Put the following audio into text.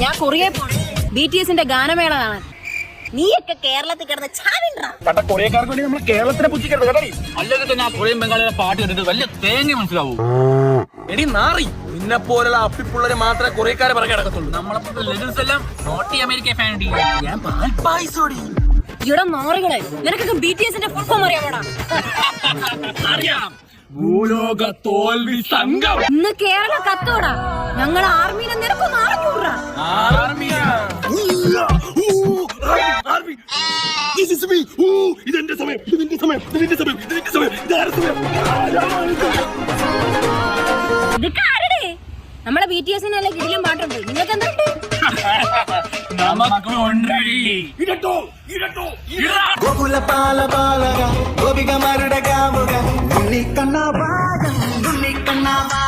ഞാൻ കൊറിയ പോണേ BTSന്റെ ഗാനമേള കാണാൻ. നീയൊക്കെ കേരളത്തിൽ കിടന്ന് ചാവിണ്ടാ കൊറിയക്കാർക്ക് വേണ്ടി നമ്മൾ കേരളത്തിനെ പുച്ഛിക്കരുത് കേട്ടോ. അല്ലെങ്കിൽ തന്നെ ആ കൊറിയൻ ബംഗാളിയുടെ പാട്ട് കേട്ടിട്ട് വലിയ തേങ്ങ മനസ്സിലാവൂ. എടി നാറി, നിന്നെ പോലുള്ള അപ്പിപ്പുള്ളവരെ മാത്രമേ കൊറിയക്കാരെ പറയാൻ കിടക്കത്തുള്ളൂ. നമ്മളെ ലെജൻസ് എല്ലാം നോട്ടി അമേരിക്ക ഫാൻ. ഞാൻ പാൽപ്പായസോടി. ഇവിടെ നാറികളെ, നിനക്കൊക്കെ BTSന്റെ ഫുൾ ഫോം അറിയാമോടാ? അറിയാം. ഭൂലോക തോൽവി സംഘം. ഇന്ന് കേരളം കത്തോടാ. ഞങ്ങൾ ആർമീനെ നിനക്കൊന്ന് അറിഞ്ഞൂടാ. ഇതെന്റെ സമയം, ഇതിന്റെ സമയം, ഇതിന്റെ സമയം, ഇതിന്റെ സമയം, ഇതാരുടെ സമയം? ഇതൊക്കെ ആരുടെ? നമ്മളെ BTSനല്ലേ കിടിലം പാട്ടുണ്ട്. നിങ്ങൾക്ക് എന്തുണ്ട്? നമുക്ക് ഉണ്ടടി. ഗോകുല പാല പാലക ഗോപികമാരുടെ ഗാവുക ഉണ്ണിക്കണ്ണ